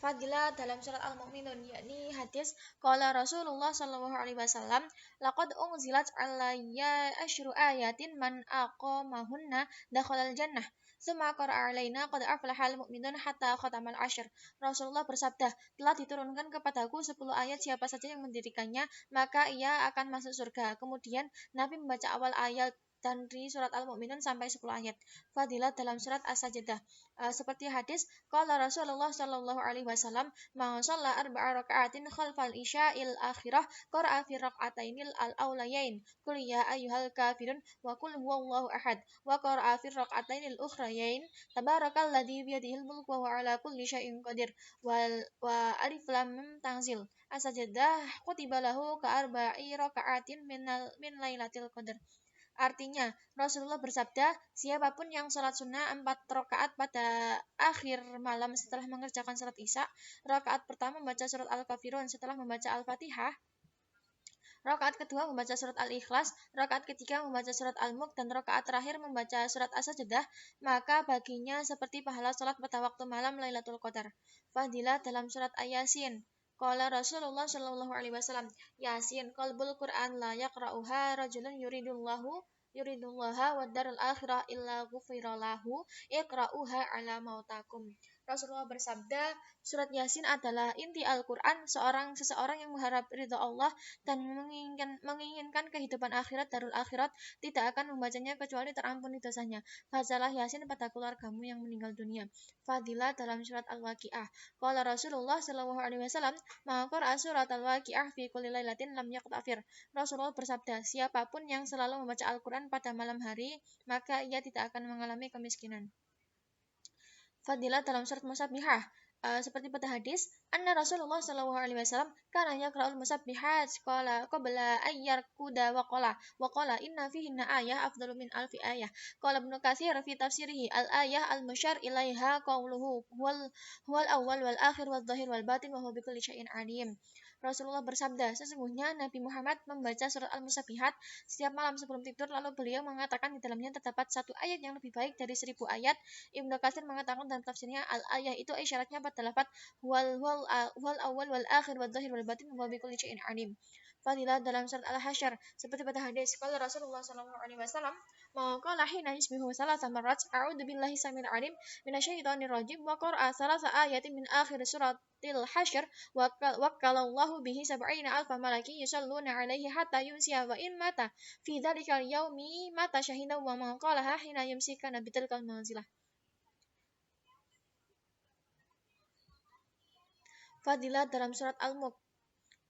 Fadilah dalam surat Al-Mu'minun, yakni hadis qala Rasulullah sallallahu alaihi wasallam, laqad unzilat alayya asyru ayatin man aqamahunna dakhalal jannah. Tsumma qara'a alaina qad aflahal mu'minun hatta khatamal asyr. Rasulullah bersabda, telah diturunkan kepadaku 10 ayat, siapa saja yang mendirikannya maka ia akan masuk surga. Kemudian Nabi membaca awal ayat dan di surat Al-Mu'minun sampai 10 ayat. Fadilah dalam surat As-Sajdah. Seperti hadis qala Rasulullah sallallahu alaihi wasallam, "Man shalla arba'a raka'atin khalfal isya'il akhirah qara'a fi rak'atainil al-awlayain qul ya ayyuhal kafirun wa qul huwallahu ahad wa qara'a fi rak'atainil ukhrayain tabarakalladzi biyadihil mulku wa huwa ala kulli syai'in qadir wa alif lam mim tanzil as-sajdah kutiba lahu ka arba'i raka'atin min lailatul qadar." Artinya, Rasulullah bersabda, siapapun yang sholat sunnah 4 rakaat pada akhir malam setelah mengerjakan sholat isya, rakaat pertama membaca surat Al-Kafirun setelah membaca Al-Fatihah, rakaat kedua membaca surat Al-Ikhlas, rakaat ketiga membaca surat Al-Mulk, dan rakaat terakhir membaca surat As-Sajdah, maka baginya seperti pahala sholat pada waktu malam Lailatul Qadar. Fadilah dalam surat Ayasin. Qala Rasulullah sallallahu alaihi wasallam, Yasin qalbul Qur'an la yaqra'uha rajulun yuridullaha wad daral akhirah illa ghufira lahu iqra'uha ala mautakum. Rasulullah bersabda, surat Yasin adalah inti Al-Quran. Seseorang yang mengharap ridha Allah dan menginginkan kehidupan akhirat, darul akhirat, tidak akan membacanya kecuali terampuni dosanya. Bacalah Yasin pada keluargamu yang meninggal dunia. Fadilah dalam surat Al-Waqi'ah. Qala Rasulullah sallallahu alaihi wasallam, "Man qara'a surat Al-Waqi'ah fi kulli lailatin lam yaqta'fir." Rasulullah bersabda, siapapun yang selalu membaca Al-Quran pada malam hari, maka ia tidak akan mengalami kemiskinan. Fadilah dalam surat Musabbihah. Seperti pada hadis, anna Rasulullah sallallahu alaihi wasallam kana yaqra'ul musabbihat qala qabla ayyar kuda wa qala inna fihinna ayah afdalu min alfi ayah. Qala Ibnu Katsir fi tafsirihi al ayah al musyar ilaiha qauluhu huwal awwal wal akhir wal zahir wal batin wa huwa bikulli syai'in alim. Rasulullah bersabda, sesungguhnya Nabi Muhammad membaca surat Al-Musabbihat setiap malam sebelum tidur, lalu beliau mengatakan di dalamnya terdapat 1 ayat yang lebih baik dari 1000 ayat. Ibnu Katsir mengatakan dalam tafsirnya, al-ayah itu isyaratnya pada lafaz wal awal wal akhir wal zahir wal batin wa bikulli syai'in alim. Fadilah dalam surat Al-Hasyr, seperti pada hadis qala Rasulullah sallallahu alaihi wasallam, maka hina yusbihu salasa marrat a'udzu billahi samil alim minasyaitonir rajim wa qara'a salasa ayatin min akhir suratil hasyr wa wakkalallahu bihi sab'ina alfa malaki yusalluna alaihi hatta yumsiya wa in mata fi dzalikal yaumi mata syahida wa man qalaha hina yumsika nabitilkal manzilah. Fadilah dalam surat Al-Mulk.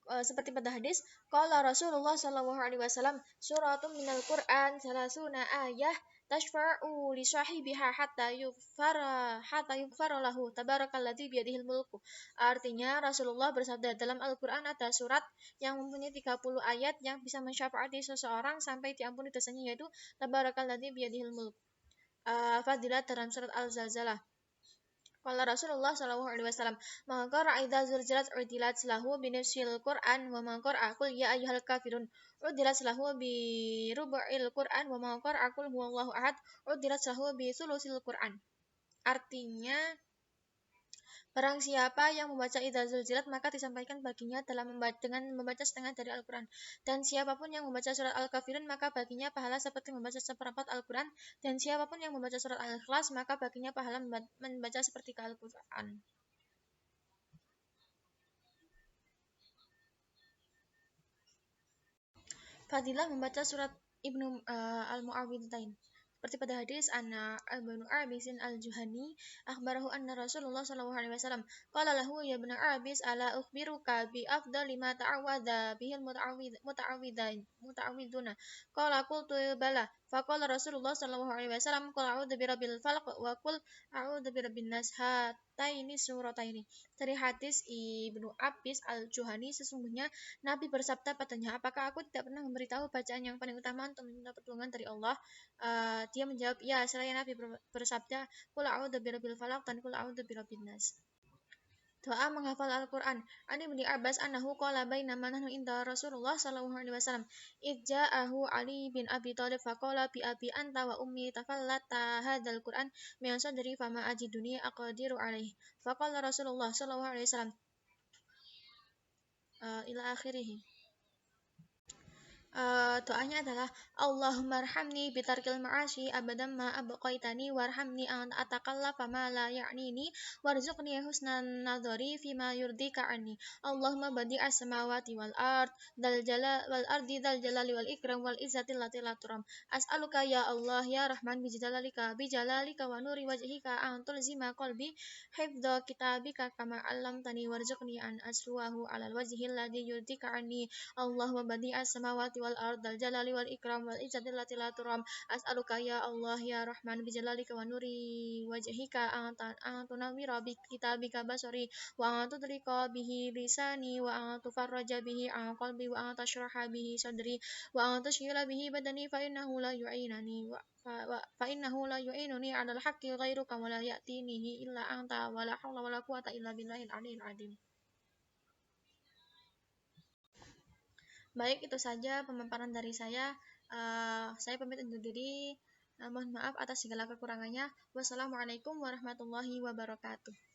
Seperti pada hadis qala Rasulullah sallallahu alaihi wasallam, suratun minal Qur'an salasuna ayah tashfa'u li sahibiha hatta yufara lahu tabarakalladzi biyadihil mulku. Artinya, Rasulullah bersabda, dalam Al-Qur'an ada surat yang mempunyai 30 ayat yang bisa mensyafaati seseorang sampai diampuni dosanya, yaitu tabarakalladzi biyadihil mulku. Fadilah dalam surat Al-Zalzalah. Qala Rasulullah sallallahu alaihi wasallam, "Man qara'a idza zulzilat udilat lahu bi nisfil Qur'an wa man qara'a qul ya ayyuhal kafirun udilat lahu bi rubu'il Qur'an wa man qara'a qul huwallahu ahad udilat lahu bi thuluthil Qur'an." Artinya, barang siapa yang membaca idza zulzilat maka disampaikan baginya dengan membaca setengah dari Al-Quran. Dan siapapun yang membaca surat Al-Kafirun maka baginya pahala seperti membaca seperempat Al-Quran. Dan siapapun yang membaca surat Al-Ikhlas maka baginya pahala membaca sepertiga Al-Quran. Fadilah membaca surat Ibnu Al-Mu'awwidzain. Seperti pada hadis anna Ibnu Abisin Al-Juhani akhbarahu anna Rasulullah sallallahu alaihi wasallam qala lahu ya ibnu Abis ala ukhbiruka bi afdali ma ta'awwadha bihil muta'awwiduna qala qultu bala faqala Rasulullah sallallahu alaihi wasallam qul a'udzu birabbil falaq wa qul a'udzu birabbin nas hataini surataini. Dari hadis Ibnu Abis Al-Juhani, sesungguhnya Nabi bersabda padanya, apakah aku tidak pernah memberitahu bacaan yang paling utama untuk meminta pertolongan dari Allah? Dia menjawab, ya. Seraya Nabi bersabda, qul a'udzu birabbil falaq dan qul a'udzu birabbin nas. Doa menghafal Al-Quran. An Ibnu Abbas annahu qala bainama nahnu inda Rasulullah sallallahu alaihi wasallam idja'ahu Ali bin Abi Thalib faqala bi abi anta wa ummi tafallata hadzal Qur'an min sadri fama ajiduni aqdiru alaihi faqala Rasulullah sallallahu alaihi wasallam ila akhirih. Doanya adalah Allahumma arhamni bitarkil ma'asyi abadan ma abqaitani warhamni an atakallafa ma la ya'nini warzuqni husnan nadhari fima yurdika anni Allahumma badi'as samawati wal ard dal jalal wal ardi dal jalali wal ikram wal izzati allati la turam as'aluka ya Allah ya Rahman bijalalika wa nuri wajhika an tulzima qalbi hifdha kitabika kama 'allamtani warzuqni an asruwahu 'alal wajhi alladhi yurdika anni Allahumma badi'as samawati wal ard dal jalali wal ikram wal izzati allati la turam as'aluka ya Allah ya Rahman bijalalika wa nuri wajhika an tunawwira bi kitabika basari wa an tudrika bihi lisani wa an tufarraja bihi an qalbi wa an tashraha bihi sadri wa an tashghila bihi badani fa innahu la yu'inani fa innahu la yu'inuni 'alal haqqi ghairuka wa la ya'tinihi illa anta wa la hawla wa la quwwata illa billahil 'aliyyil 'azim. Baik, itu saja pemaparan dari saya. Saya pamit undur diri. Mohon maaf atas segala kekurangannya. Wassalamualaikum warahmatullahi wabarakatuh.